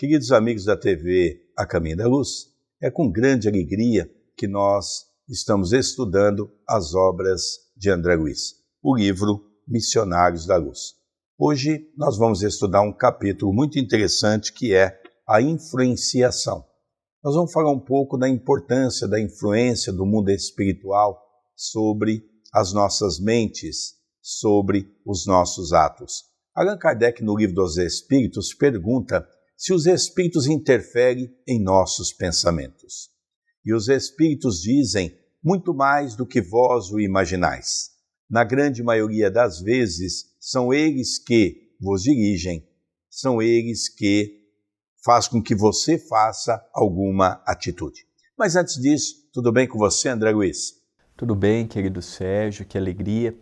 Queridos amigos da TV A Caminho da Luz, é com grande alegria que nós estamos estudando as obras de André Luiz, o livro Missionários da Luz. Hoje nós vamos estudar um capítulo muito interessante que é a influenciação. Nós vamos falar um pouco da importância da influência do mundo espiritual sobre as nossas mentes, sobre os nossos atos. Allan Kardec, no Livro dos Espíritos, pergunta se os espíritos interferem em nossos pensamentos. E os espíritos dizem muito mais do que vós o imaginais. Na grande maioria das vezes, são eles que vos dirigem, são eles que fazem com que você faça alguma atitude. Mas antes disso, tudo bem com você, André Luiz? Tudo bem, querido Sérgio, que alegria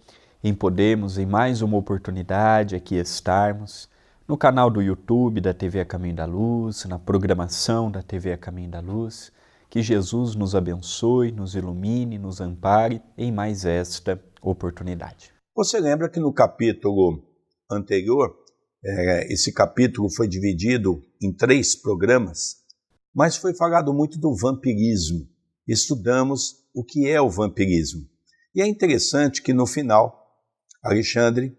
em podermos, em mais uma oportunidade, aqui estarmos no canal do YouTube da TV A Caminho da Luz, na programação da TV A Caminho da Luz. Que Jesus nos abençoe, nos ilumine, nos ampare em mais esta oportunidade. Você lembra que no capítulo anterior, esse capítulo foi dividido em 3 programas, mas foi falado muito do vampirismo. Estudamos o que é o vampirismo. E é interessante que no final, Alexandre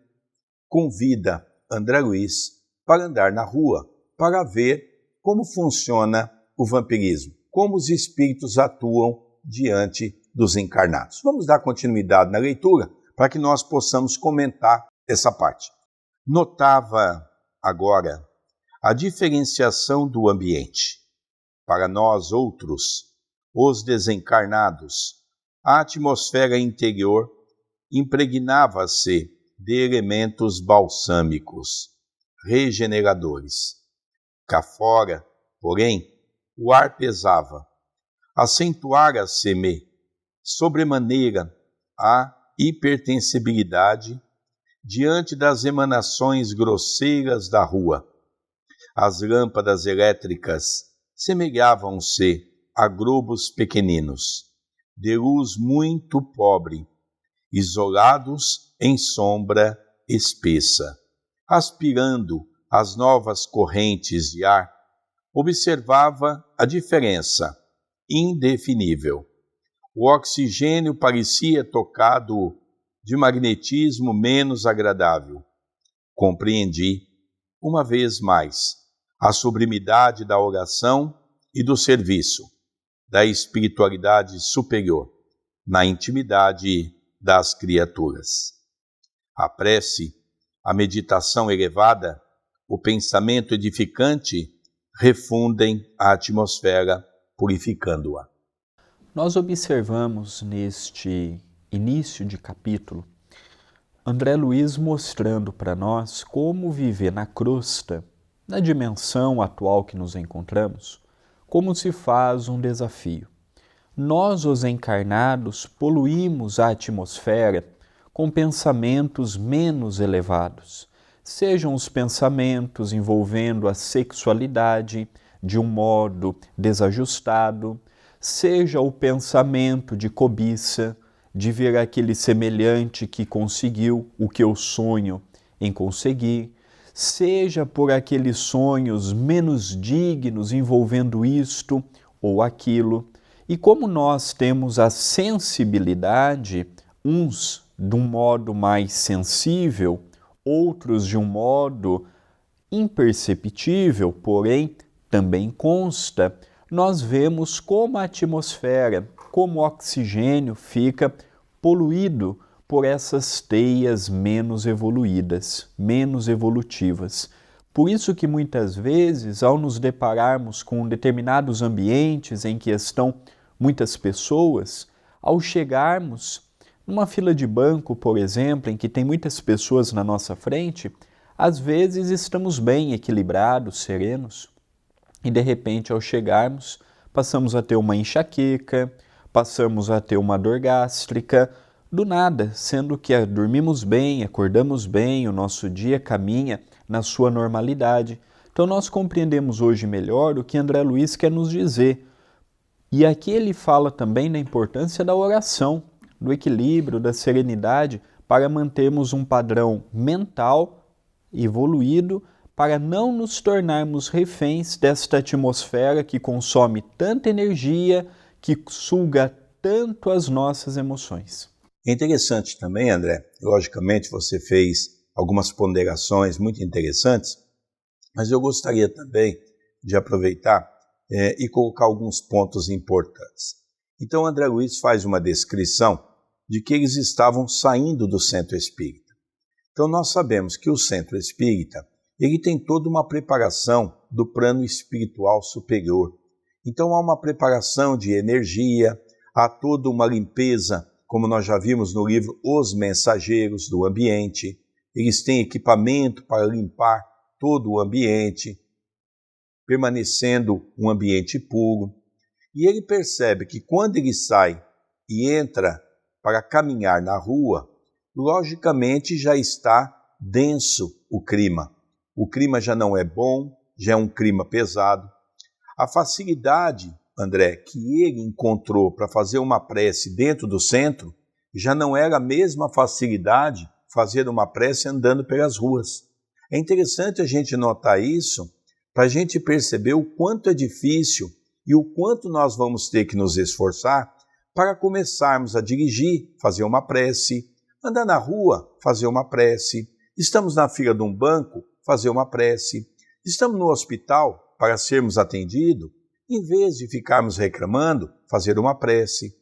convida André Luiz para andar na rua, para ver como funciona o vampirismo, como os espíritos atuam diante dos encarnados. Vamos dar continuidade na leitura para que nós possamos comentar essa parte. Notava agora a diferenciação do ambiente. Para nós outros, os desencarnados, a atmosfera interior impregnava-se de elementos balsâmicos, regeneradores. Cá fora, porém, o ar pesava, acentuara-se-me sobremaneira a hipertensibilidade diante das emanações grosseiras da rua. As lâmpadas elétricas semelhavam-se a globos pequeninos, de luz muito pobre, isolados em sombra espessa. Aspirando as novas correntes de ar, observava a diferença indefinível. O oxigênio parecia tocado de magnetismo menos agradável. Compreendi, uma vez mais, a sublimidade da oração e do serviço, da espiritualidade superior, na intimidade das criaturas. A prece, a meditação elevada, o pensamento edificante refundem a atmosfera, purificando-a. Nós observamos neste início de capítulo André Luiz mostrando para nós como viver na crosta, na dimensão atual que nos encontramos, como se faz um desafio. Nós, os encarnados, poluímos a atmosfera com pensamentos menos elevados, sejam os pensamentos envolvendo a sexualidade de um modo desajustado, seja o pensamento de cobiça, de ver aquele semelhante que conseguiu o que eu sonho em conseguir, seja por aqueles sonhos menos dignos envolvendo isto ou aquilo. E como nós temos a sensibilidade, uns de um modo mais sensível, outros de um modo imperceptível, porém também consta, nós vemos como a atmosfera, como o oxigênio fica poluído por essas teias menos evoluídas, menos evolutivas. Por isso que muitas vezes, ao nos depararmos com determinados ambientes em que estão muitas pessoas, ao chegarmos numa fila de banco, por exemplo, em que tem muitas pessoas na nossa frente, às vezes estamos bem equilibrados, serenos, e de repente, ao chegarmos, passamos a ter uma enxaqueca, passamos a ter uma dor gástrica, do nada, sendo que dormimos bem, acordamos bem, o nosso dia caminha na sua normalidade. Então nós compreendemos hoje melhor o que André Luiz quer nos dizer. E aqui ele fala também da importância da oração, do equilíbrio, da serenidade, para mantermos um padrão mental evoluído, para não nos tornarmos reféns desta atmosfera que consome tanta energia, que suga tanto as nossas emoções. É interessante também, André, logicamente você fez algumas ponderações muito interessantes, mas eu gostaria também de aproveitar e colocar alguns pontos importantes. Então, André Luiz faz uma descrição de que eles estavam saindo do centro espírita. Então, nós sabemos que o centro espírita ele tem toda uma preparação do plano espiritual superior. Então, há uma preparação de energia, há toda uma limpeza, como nós já vimos no livro Os Mensageiros do Ambiente. Eles têm equipamento para limpar todo o ambiente, permanecendo um ambiente puro. E ele percebe que quando ele sai e entra para caminhar na rua, logicamente já está denso o clima. O clima já não é bom, já é um clima pesado. A facilidade, André, que ele encontrou para fazer uma prece dentro do centro, já não era a mesma facilidade fazer uma prece andando pelas ruas. É interessante a gente notar isso, para a gente perceber o quanto é difícil e o quanto nós vamos ter que nos esforçar para começarmos a dirigir, fazer uma prece, andar na rua, fazer uma prece, estamos na fila de um banco, fazer uma prece, estamos no hospital para sermos atendidos, em vez de ficarmos reclamando, fazer uma prece.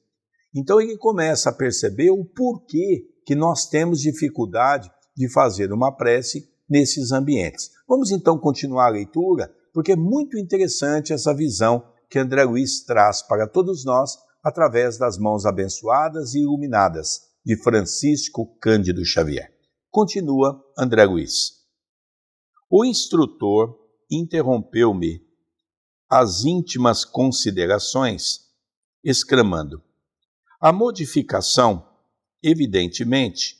Então ele começa a perceber o porquê que nós temos dificuldade de fazer uma prece nesses ambientes. Vamos então continuar a leitura, porque é muito interessante essa visão que André Luiz traz para todos nós através das mãos abençoadas e iluminadas de Francisco Cândido Xavier. Continua André Luiz. O instrutor interrompeu-me as íntimas considerações, exclamando: a modificação, evidentemente,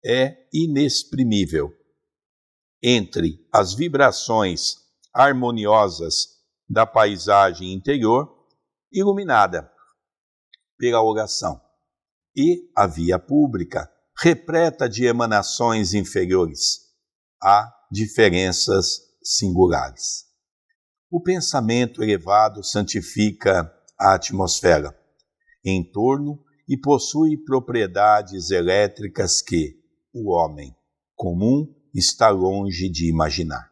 é inexprimível. Entre as vibrações harmoniosas da paisagem interior, iluminada pela oração, e a via pública, repleta de emanações inferiores, há diferenças singulares. O pensamento elevado santifica a atmosfera em torno e possui propriedades elétricas que o homem comum está longe de imaginar.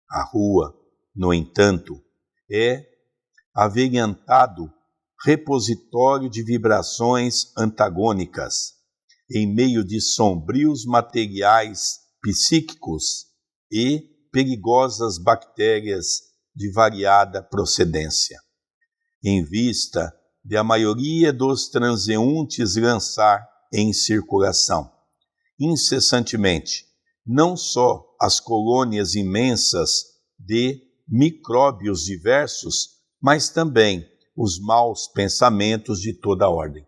A rua, no entanto, é averiantado repositório de vibrações antagônicas, em meio de sombrios materiais psíquicos e perigosas bactérias de variada procedência. Em vista de a maioria dos transeuntes lançar em circulação, incessantemente, não só as colônias imensas de micróbios diversos, mas também os maus pensamentos de toda ordem.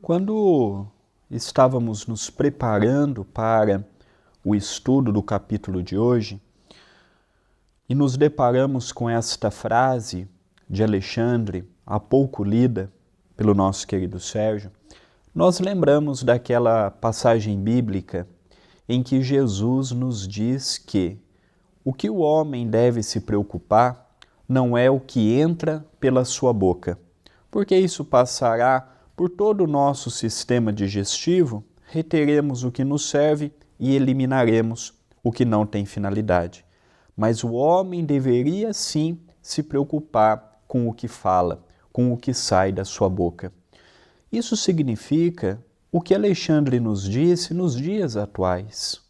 Quando estávamos nos preparando para o estudo do capítulo de hoje, e nos deparamos com esta frase de Alexandre, há pouco lida pelo nosso querido Sérgio, nós lembramos daquela passagem bíblica em que Jesus nos diz que o que o homem deve se preocupar não é o que entra pela sua boca, porque isso passará por todo o nosso sistema digestivo, reteremos o que nos serve e eliminaremos o que não tem finalidade. Mas o homem deveria sim se preocupar com o que fala, com o que sai da sua boca. Isso significa o que Alexandre nos disse nos dias atuais.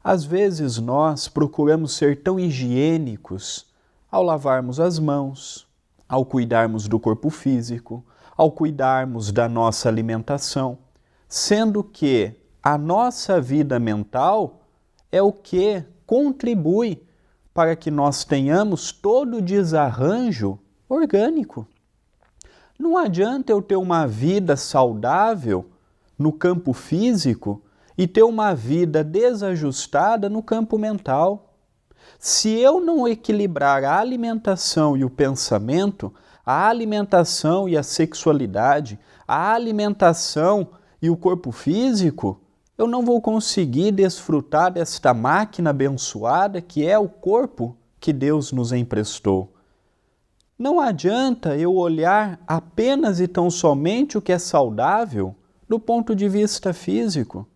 Às vezes nós procuramos ser tão higiênicos ao lavarmos as mãos, ao cuidarmos do corpo físico, ao cuidarmos da nossa alimentação, sendo que a nossa vida mental é o que contribui para que nós tenhamos todo o desarranjo orgânico. Não adianta eu ter uma vida saudável no campo físico e ter uma vida desajustada no campo mental. Se eu não equilibrar a alimentação e o pensamento, a alimentação e a sexualidade, a alimentação e o corpo físico, eu não vou conseguir desfrutar desta máquina abençoada que é o corpo que Deus nos emprestou. Não adianta eu olhar apenas e tão somente o que é saudável do ponto de vista físico,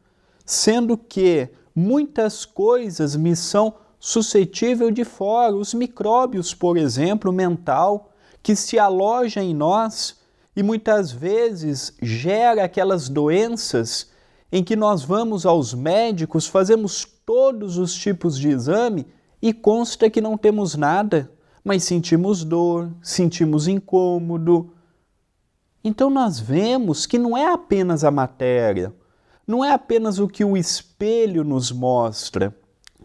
sendo que muitas coisas me são suscetíveis de fora, os micróbios, por exemplo, mental, que se aloja em nós e muitas vezes gera aquelas doenças em que nós vamos aos médicos, fazemos todos os tipos de exame e consta que não temos nada, mas sentimos dor, sentimos incômodo. Então nós vemos que não é apenas a matéria, não é apenas o que o espelho nos mostra.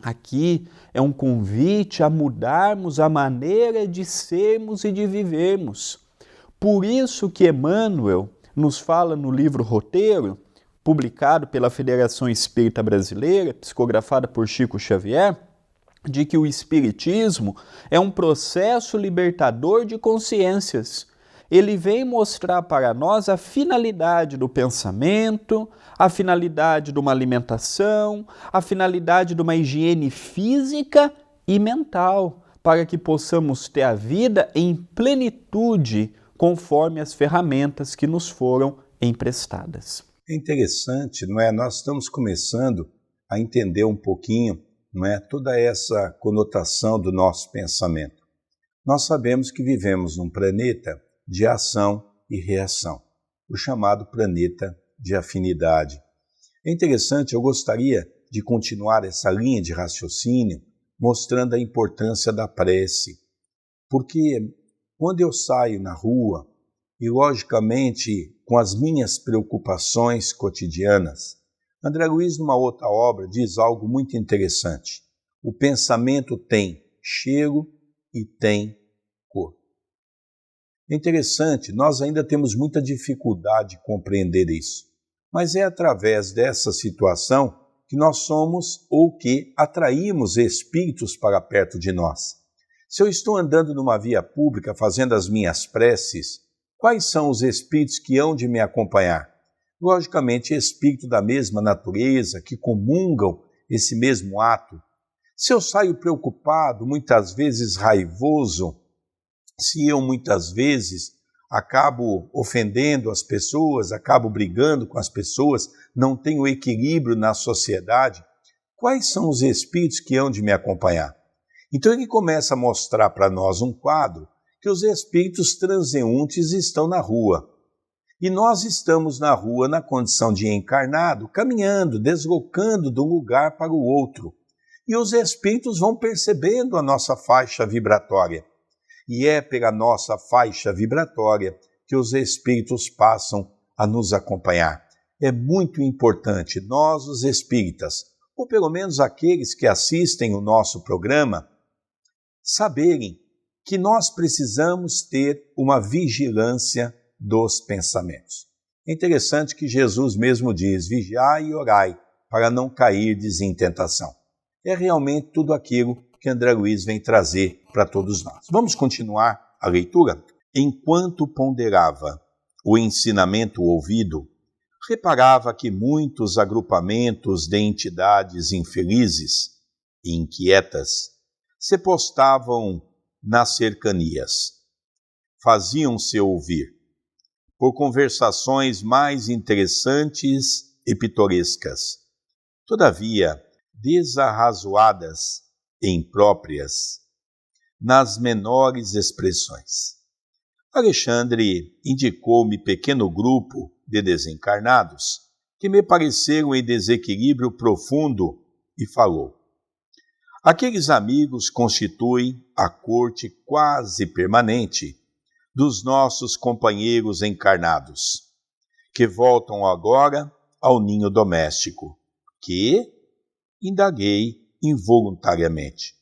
Aqui é um convite a mudarmos a maneira de sermos e de vivermos. Por isso que Emmanuel nos fala no livro Roteiro, publicado pela Federação Espírita Brasileira, psicografada por Chico Xavier, de que o Espiritismo é um processo libertador de consciências. Ele vem mostrar para nós a finalidade do pensamento, a finalidade de uma alimentação, a finalidade de uma higiene física e mental, para que possamos ter a vida em plenitude, conforme as ferramentas que nos foram emprestadas. É interessante, não é? Nós estamos começando a entender um pouquinho, não é, toda essa conotação do nosso pensamento. Nós sabemos que vivemos num planeta de ação e reação, o chamado planeta de afinidade. É interessante, eu gostaria de continuar essa linha de raciocínio mostrando a importância da prece, porque quando eu saio na rua e, logicamente, com as minhas preocupações cotidianas, André Luiz, numa outra obra, diz algo muito interessante. O pensamento tem cheiro e tem cor. É interessante, nós ainda temos muita dificuldade de compreender isso, mas é através dessa situação que nós somos ou que atraímos espíritos para perto de nós. Se eu estou andando numa via pública fazendo as minhas preces, quais são os espíritos que hão de me acompanhar? Logicamente, espíritos da mesma natureza, que comungam esse mesmo ato. Se eu saio preocupado, muitas vezes raivoso, se eu muitas vezes acabo ofendendo as pessoas, acabo brigando com as pessoas, não tenho equilíbrio na sociedade, quais são os espíritos que hão de me acompanhar? Então ele começa a mostrar para nós um quadro que os espíritos transeuntes estão na rua. E nós estamos na rua na condição de encarnado, caminhando, deslocando de um lugar para o outro. E os espíritos vão percebendo a nossa faixa vibratória. E é pela nossa faixa vibratória que os espíritos passam a nos acompanhar. É muito importante nós, os espíritas, ou pelo menos aqueles que assistem o nosso programa, saberem que nós precisamos ter uma vigilância dos pensamentos. É interessante que Jesus mesmo diz, vigiai e orai, para não cairdes em tentação. É realmente tudo aquilo que André Luiz vem trazer para todos nós. Vamos continuar a leitura? Enquanto ponderava o ensinamento ouvido, reparava que muitos agrupamentos de entidades infelizes e inquietas se postavam nas cercanias. Faziam-se ouvir por conversações mais interessantes e pitorescas, todavia desarrazoadas e impróprias nas menores expressões. Alexandre indicou-me pequeno grupo de desencarnados que me pareceram em desequilíbrio profundo e falou: aqueles amigos constituem a corte quase permanente dos nossos companheiros encarnados, que voltam agora ao ninho doméstico, que indaguei involuntariamente.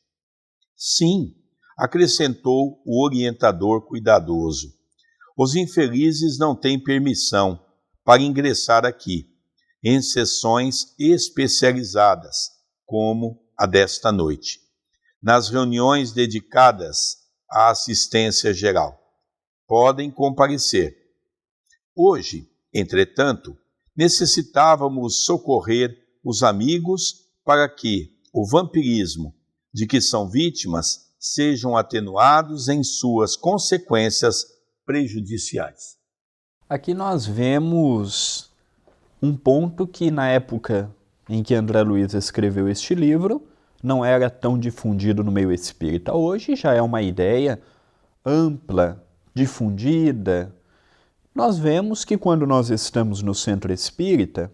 Sim, acrescentou o orientador cuidadoso, os infelizes não têm permissão para ingressar aqui, em sessões especializadas, como a desta noite, nas reuniões dedicadas à assistência geral. Podem comparecer. Hoje, entretanto, necessitávamos socorrer os amigos para que o vampirismo de que são vítimas sejam atenuados em suas consequências prejudiciais. Aqui nós vemos um ponto que na época em que André Luiz escreveu este livro não era tão difundido no meio espírita. Hoje já é uma ideia ampla, difundida. Nós vemos que quando nós estamos no centro espírita,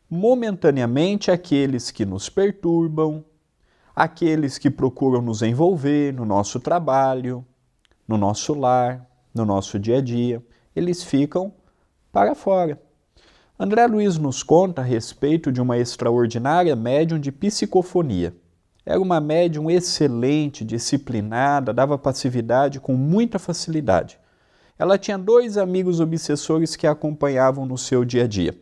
momentaneamente aqueles que nos perturbam, aqueles que procuram nos envolver no nosso trabalho, no nosso lar, no nosso dia a dia, eles ficam para fora. André Luiz nos conta a respeito de uma extraordinária médium de psicofonia. Era uma médium excelente, disciplinada, dava passividade com muita facilidade. Ela tinha 2 amigos obsessores que a acompanhavam no seu dia a dia.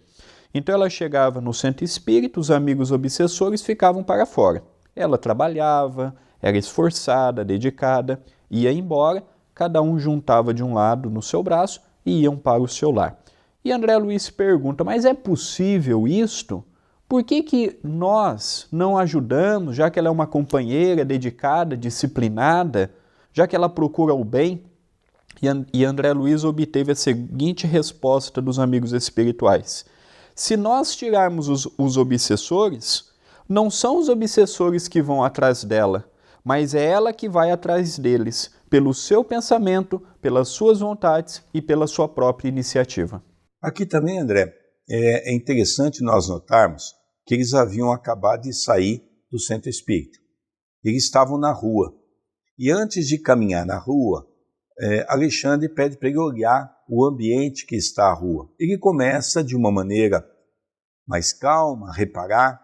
Então ela chegava no centro espírita, os amigos obsessores ficavam para fora. Ela trabalhava, era esforçada, dedicada, ia embora, cada um juntava de um lado no seu braço e iam para o seu lar. E André Luiz pergunta, mas é possível isto? Por que nós não ajudamos, já que ela é uma companheira dedicada, disciplinada, já que ela procura o bem? E André Luiz obteve a seguinte resposta dos amigos espirituais. Se nós tirarmos os obsessores, não são os obsessores que vão atrás dela, mas é ela que vai atrás deles, pelo seu pensamento, pelas suas vontades e pela sua própria iniciativa. Aqui também, André, é interessante nós notarmos que eles haviam acabado de sair do centro espírita. Eles estavam na rua. E antes de caminhar na rua, Alexandre pede para ele olhar o ambiente que está a rua. Ele começa de uma maneira mais calma, a reparar,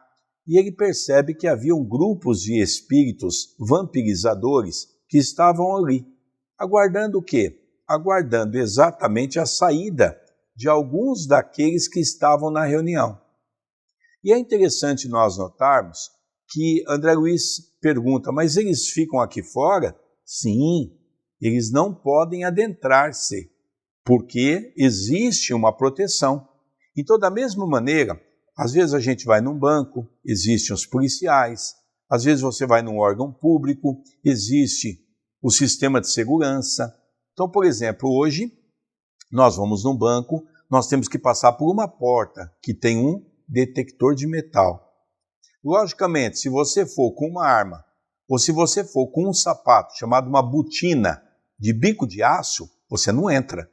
e ele percebe que haviam grupos de espíritos vampirizadores que estavam ali. Aguardando o quê? Aguardando exatamente a saída de alguns daqueles que estavam na reunião. E é interessante nós notarmos que André Luiz pergunta, mas eles ficam aqui fora? Sim, eles não podem adentrar-se, porque existe uma proteção. Então, da mesma maneira, às vezes a gente vai num banco, existem os policiais, às vezes você vai num órgão público, existe o sistema de segurança. Então, por exemplo, hoje nós vamos num banco, nós temos que passar por uma porta que tem um detector de metal. Logicamente, se você for com uma arma, ou se você for com um sapato chamado uma botina de bico de aço, você não entra.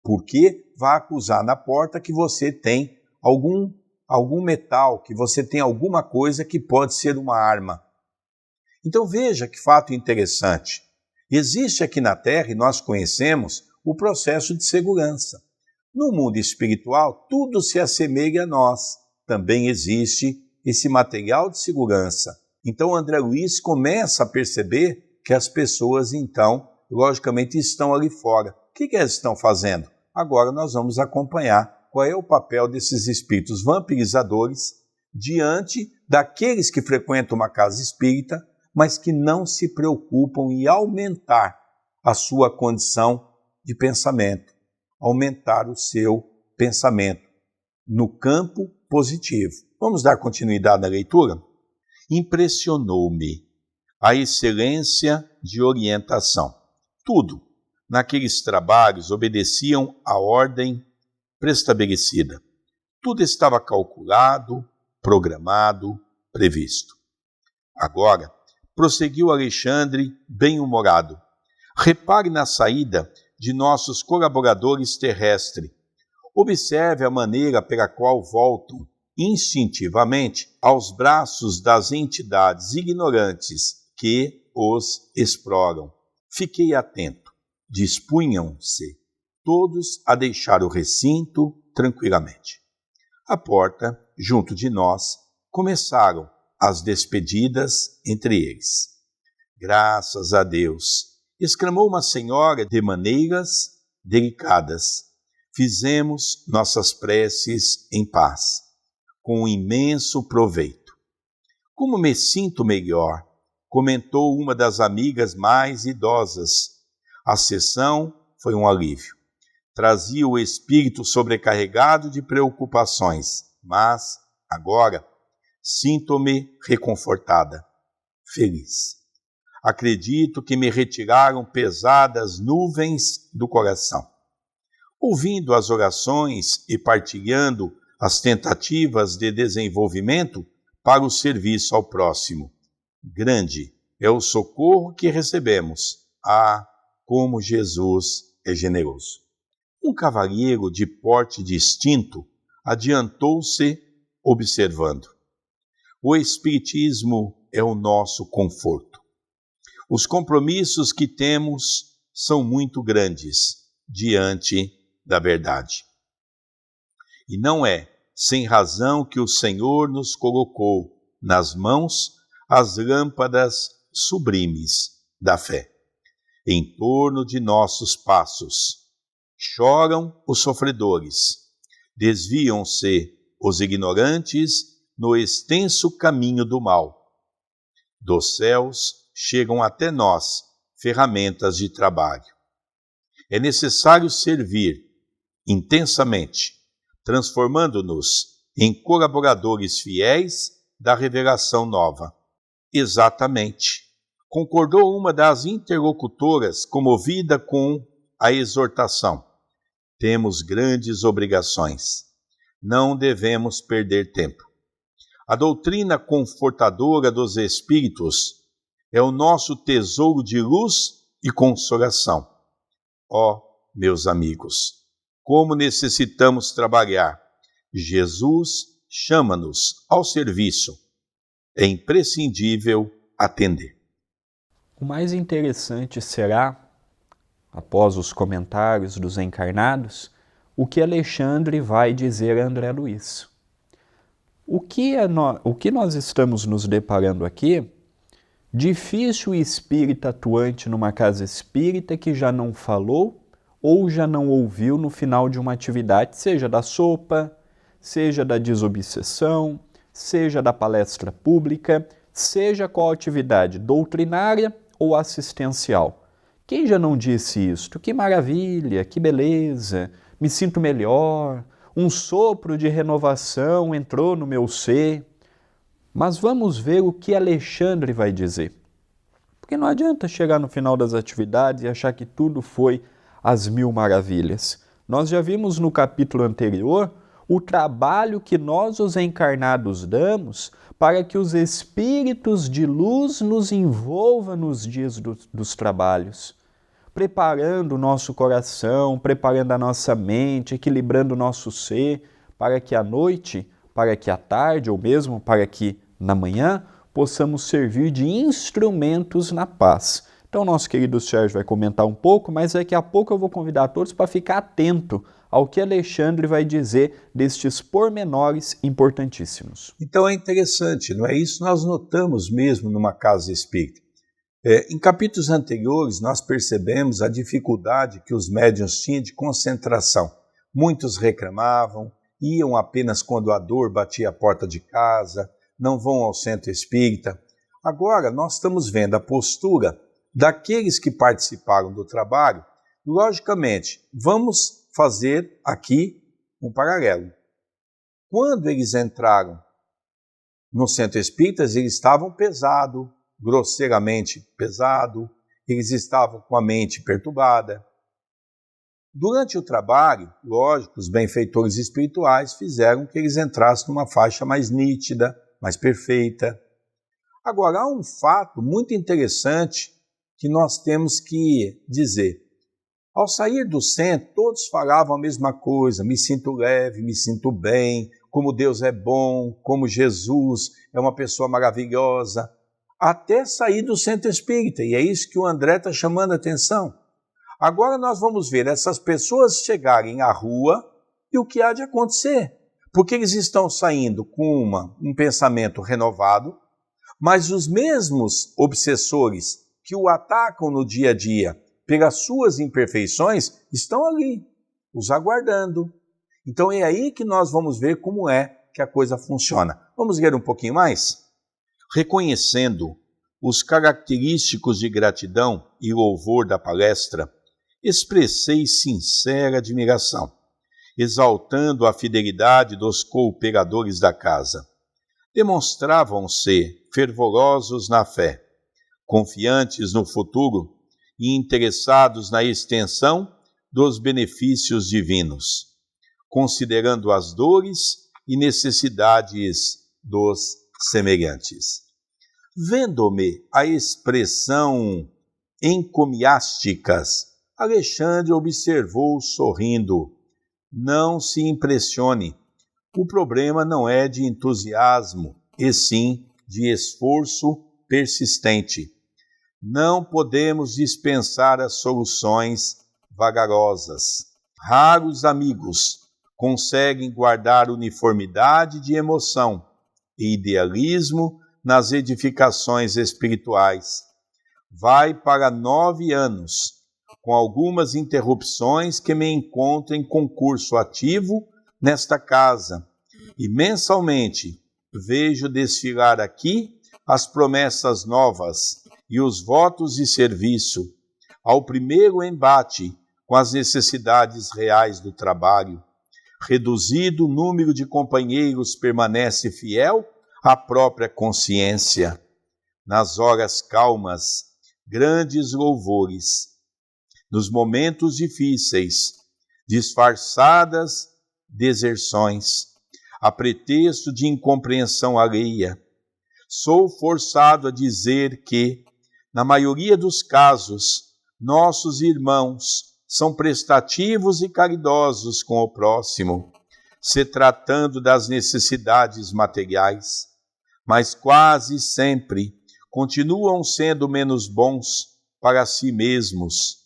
Porque vai acusar na porta que você tem algum metal, que você tem alguma coisa que pode ser uma arma. Então veja que fato interessante. Existe aqui na Terra, e nós conhecemos, o processo de segurança. No mundo espiritual, tudo se assemelha a nós. Também existe esse material de segurança. Então André Luiz começa a perceber que as pessoas, então, logicamente, estão ali fora. O que elas estão fazendo? Agora nós vamos acompanhar qual é o papel desses espíritos vampirizadores diante daqueles que frequentam uma casa espírita, mas que não se preocupam em aumentar a sua condição de pensamento, aumentar o seu pensamento no campo positivo. Vamos dar continuidade na leitura? Impressionou-me a excelência de orientação. Tudo naqueles trabalhos obedeciam à ordem prestabelecida. Tudo estava calculado, programado, previsto. Agora, prosseguiu Alexandre, bem-humorado. Repare na saída de nossos colaboradores terrestres. Observe a maneira pela qual voltam instintivamente aos braços das entidades ignorantes que os exploram. Fiquei atento. Dispunham-se todos a deixar o recinto tranquilamente. À porta, junto de nós, começaram as despedidas entre eles. Graças a Deus! Exclamou uma senhora de maneiras delicadas. Fizemos nossas preces em paz, com imenso proveito. Como me sinto melhor, comentou uma das amigas mais idosas. A sessão foi um alívio. Trazia o espírito sobrecarregado de preocupações, mas Agora, sinto-me reconfortada, feliz. Acredito que me retiraram pesadas nuvens do coração. Ouvindo as orações e partilhando as tentativas de desenvolvimento para o serviço ao próximo. Grande é o socorro que recebemos. Ah, como Jesus é generoso. Um cavalheiro de porte distinto adiantou-se observando. O Espiritismo é o nosso conforto. Os compromissos que temos são muito grandes diante da verdade. E não é sem razão que o Senhor nos colocou nas mãos as lâmpadas sublimes da fé. Em torno de nossos passos choram os sofredores, desviam-se os ignorantes no extenso caminho do mal. Dos céus chegam até nós ferramentas de trabalho. É necessário servir intensamente, transformando-nos em colaboradores fiéis da revelação nova. Exatamente, concordou uma das interlocutoras, comovida com a exortação. Temos grandes obrigações. Não devemos perder tempo. A doutrina confortadora dos espíritos é o nosso tesouro de luz e consolação. Ó, meus amigos, como necessitamos trabalhar. Jesus chama-nos ao serviço. É imprescindível atender. O mais interessante será, após os comentários dos encarnados, o que Alexandre vai dizer a André Luiz. O que nós estamos nos deparando aqui, difícil o espírita atuante numa casa espírita que já não falou ou já não ouviu no final de uma atividade, seja da sopa, seja da desobsessão, seja da palestra pública, seja qual atividade, doutrinária ou assistencial. Quem já não disse isto? Que maravilha, que beleza, me sinto melhor, um sopro de renovação entrou no meu ser. Mas vamos ver o que Alexandre vai dizer. Porque não adianta chegar no final das atividades e achar que tudo foi às mil maravilhas. Nós já vimos no capítulo anterior o trabalho que nós, os encarnados, damos para que os espíritos de luz nos envolvam nos dias dos trabalhos, preparando o nosso coração, preparando a nossa mente, equilibrando o nosso ser, para que à noite, para que à tarde, ou mesmo para que na manhã, possamos servir de instrumentos na paz. Então, nosso querido Sérgio vai comentar um pouco, mas daqui a pouco eu vou convidar todos para ficar atento ao que Alexandre vai dizer destes pormenores importantíssimos. Então é interessante, não é isso? Nós notamos mesmo numa casa espírita. Em capítulos anteriores, nós percebemos a dificuldade que os médiuns tinham de concentração. Muitos reclamavam, iam apenas quando a dor batia a porta de casa, não vão ao centro espírita. Agora, nós estamos vendo a postura daqueles que participaram do trabalho. Logicamente, vamos fazer aqui um paralelo. Quando eles entraram no centro espírita, eles estavam pesados, grosseiramente pesado, eles estavam com a mente perturbada. Durante o trabalho, lógico, os benfeitores espirituais fizeram que eles entrassem numa faixa mais nítida, mais perfeita. Agora, há um fato muito interessante que nós temos que dizer. Ao sair do centro, todos falavam a mesma coisa, me sinto leve, me sinto bem, como Deus é bom, como Jesus é uma pessoa maravilhosa, até sair do centro espírita, e é isso que o André está chamando a atenção. Agora nós vamos ver essas pessoas chegarem à rua e o que há de acontecer, porque eles estão saindo com um pensamento renovado, mas os mesmos obsessores que o atacam no dia a dia pelas suas imperfeições estão ali, os aguardando. Então é aí que nós vamos ver como é que a coisa funciona. Vamos ler um pouquinho mais? Reconhecendo os característicos de gratidão e louvor da palestra, expressei sincera admiração exaltando a fidelidade dos cooperadores da casa. Demonstravam-se fervorosos na fé, confiantes no futuro e interessados na extensão dos benefícios divinos, considerando as dores e necessidades dos semelhantes. Vendo-me a expressão encomiásticas, Alexandre observou sorrindo: não se impressione, o problema não é de entusiasmo, e sim de esforço persistente. Não podemos dispensar as soluções vagarosas. Raros amigos conseguem guardar uniformidade de emoção e idealismo nas edificações espirituais. Vai para 9 anos, com algumas interrupções, que me encontro em concurso ativo nesta casa, e mensalmente vejo desfilar aqui as promessas novas e os votos de serviço, ao primeiro embate com as necessidades reais do trabalho. Reduzido o número de companheiros permanece fiel à própria consciência. Nas horas calmas, grandes louvores. Nos momentos difíceis, disfarçadas deserções, a pretexto de incompreensão alheia. Sou forçado a dizer que, na maioria dos casos, nossos irmãos são prestativos e caridosos com o próximo, se tratando das necessidades materiais, mas quase sempre continuam sendo menos bons para si mesmos,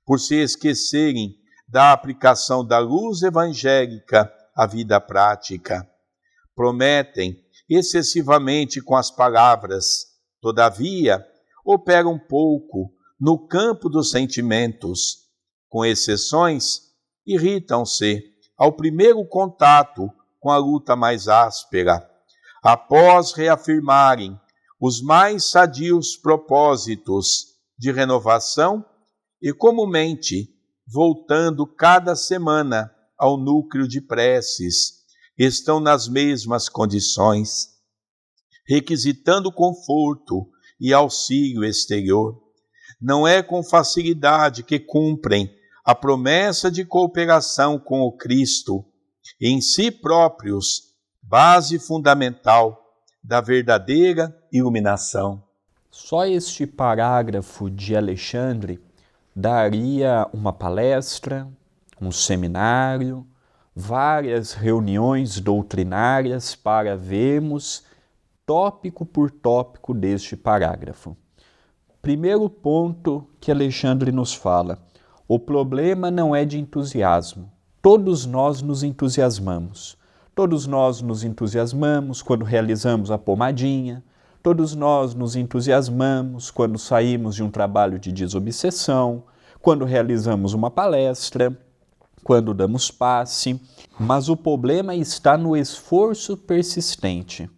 por se esquecerem da aplicação da luz evangélica à vida prática. Prometem excessivamente com as palavras, todavia, operam pouco no campo dos sentimentos. Com exceções, irritam-se ao primeiro contato com a luta mais áspera. Após reafirmarem os mais sadios propósitos de renovação e, comumente, voltando cada semana ao núcleo de preces, estão nas mesmas condições, requisitando conforto e auxílio exterior. Não é com facilidade que cumprem a promessa de cooperação com o Cristo, em si próprios, base fundamental da verdadeira iluminação. Só este parágrafo de Alexandre daria uma palestra, um seminário, várias reuniões doutrinárias para vermos tópico por tópico deste parágrafo. Primeiro ponto que Alexandre nos fala: o problema não é de entusiasmo. Todos nós nos entusiasmamos. Todos nós nos entusiasmamos quando realizamos a pomadinha. Todos nós nos entusiasmamos quando saímos de um trabalho de desobsessão, quando realizamos uma palestra, quando damos passe. Mas o problema está no esforço persistente.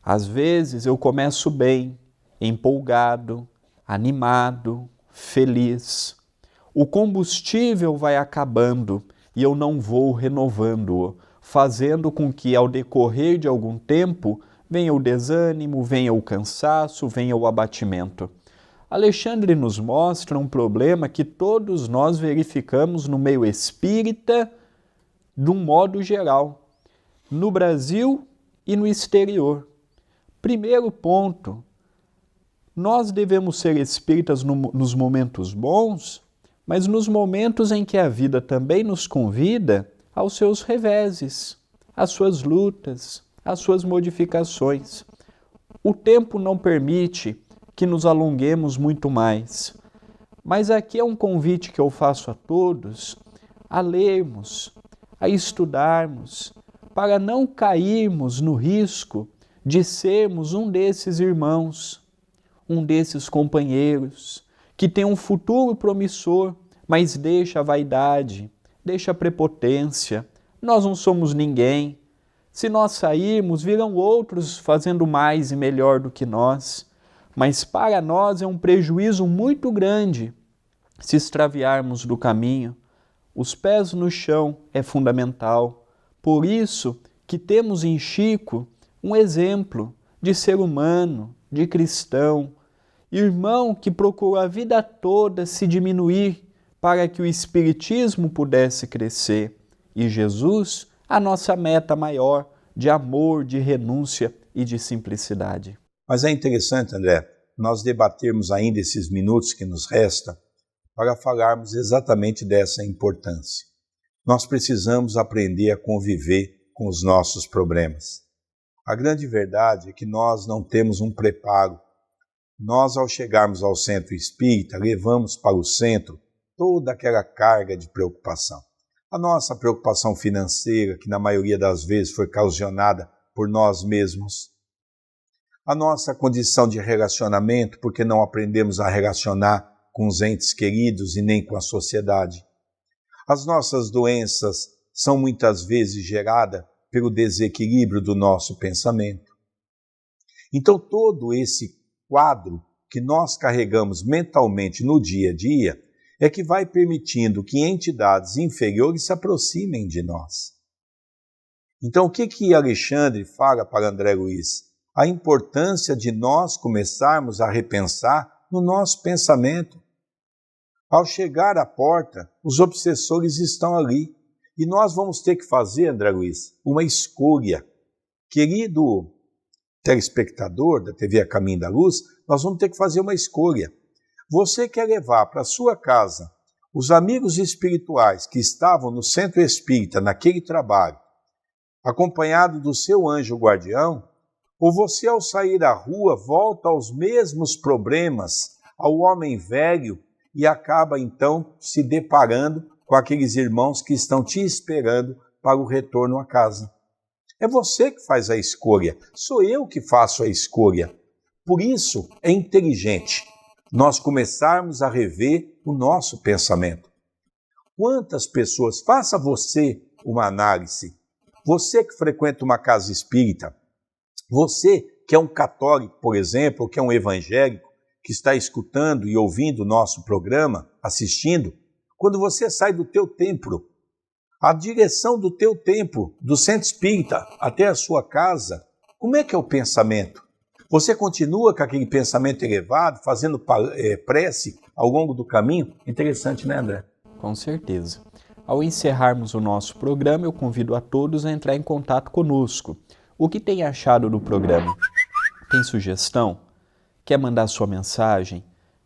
Às vezes eu começo bem, empolgado, animado, feliz. O combustível vai acabando e eu não vou renovando-o, fazendo com que, ao decorrer de algum tempo, venha o desânimo, venha o cansaço, venha o abatimento. Alexandre nos mostra um problema que todos nós verificamos no meio espírita, de um modo geral, no Brasil e no exterior. Primeiro ponto: nós devemos ser espíritas nos momentos bons, mas nos momentos em que a vida também nos convida aos seus reveses, às suas lutas, às suas modificações. O tempo não permite que nos alonguemos muito mais, mas aqui é um convite que eu faço a todos a lermos, a estudarmos, para não cairmos no risco de sermos um desses irmãos, um desses companheiros, que tem um futuro promissor, mas deixa a vaidade, deixa a prepotência. Nós não somos ninguém. Se nós sairmos, virão outros fazendo mais e melhor do que nós. Mas para nós é um prejuízo muito grande se extraviarmos do caminho. Os pés no chão é fundamental. Por isso que temos em Chico um exemplo de ser humano, de cristão, irmão que procurou a vida toda se diminuir para que o espiritismo pudesse crescer. E Jesus, a nossa meta maior de amor, de renúncia e de simplicidade. Mas é interessante, André, nós debatermos ainda esses minutos que nos restam para falarmos exatamente dessa importância. Nós precisamos aprender a conviver com os nossos problemas. A grande verdade é que nós não temos um preparo. Nós, ao chegarmos ao centro espírita, levamos para o centro toda aquela carga de preocupação. A nossa preocupação financeira, que na maioria das vezes foi ocasionada por nós mesmos. A nossa condição de relacionamento, porque não aprendemos a relacionar com os entes queridos e nem com a sociedade. As nossas doenças são muitas vezes geradas pelo desequilíbrio do nosso pensamento. Então, todo esse quadro que nós carregamos mentalmente no dia a dia é que vai permitindo que entidades inferiores se aproximem de nós. Então, o que Alexandre fala para André Luiz? A importância de nós começarmos a repensar no nosso pensamento. Ao chegar à porta, os obsessores estão ali. E nós vamos ter que fazer, André Luiz, uma escolha. Querido telespectador da TV A Caminho da Luz, nós vamos ter que fazer uma escolha. Você quer levar para a sua casa os amigos espirituais que estavam no centro espírita, naquele trabalho, acompanhado do seu anjo guardião, ou você, ao sair à rua, volta aos mesmos problemas, ao homem velho, e acaba, então, se deparando com aqueles irmãos que estão te esperando para o retorno à casa. É você que faz a escolha, sou eu que faço a escolha. Por isso, é inteligente nós começarmos a rever o nosso pensamento. Quantas pessoas, faça você uma análise, você que frequenta uma casa espírita, você que é um católico, por exemplo, ou que é um evangélico, que está escutando e ouvindo o nosso programa, assistindo, quando você sai do teu templo, a direção do teu templo, do centro espírita até a sua casa, como é que é o pensamento? Você continua com aquele pensamento elevado, fazendo prece ao longo do caminho? Interessante, né, André? Com certeza. Ao encerrarmos o nosso programa, eu convido a todos a entrar em contato conosco. O que tem achado do programa? Tem sugestão? Quer mandar sua mensagem?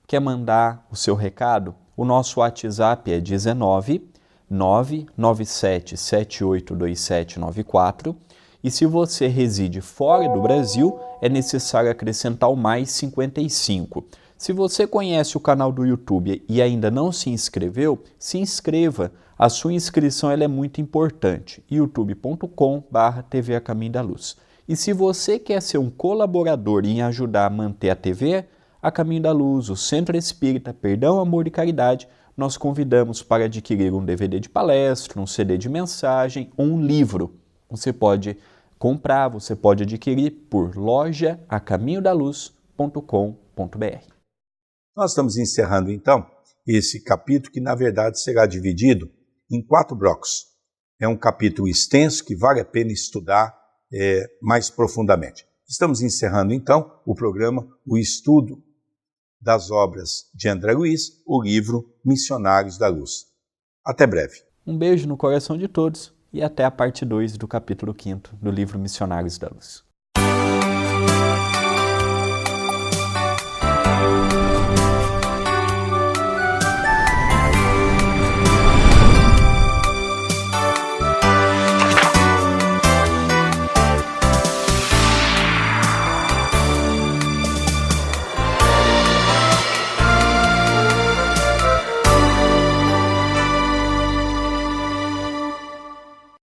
Quer mandar o seu recado? O nosso WhatsApp é 19 997 782794 e se você reside fora do Brasil, é necessário acrescentar o mais 55. Se você conhece o canal do YouTube e ainda não se inscreveu, se inscreva. A sua inscrição ela é muito importante. youtube.com/TV A Caminho da Luz. E se você quer ser um colaborador em ajudar a manter a TV A Caminho da Luz, o Centro Espírita, Perdão, Amor e Caridade, nós convidamos para adquirir um DVD de palestra, um CD de mensagem ou um livro. Você pode comprar, você pode adquirir por loja-acaminhodaluz.com.br. Nós estamos encerrando, então, esse capítulo que, na verdade, será dividido em 4 blocos. É um capítulo extenso que vale a pena estudar mais profundamente. Estamos encerrando, então, o programa, o estudo das obras de André Luiz, o livro Missionários da Luz. Até breve. Um beijo no coração de todos e até a parte 2 do capítulo 5º do livro Missionários da Luz.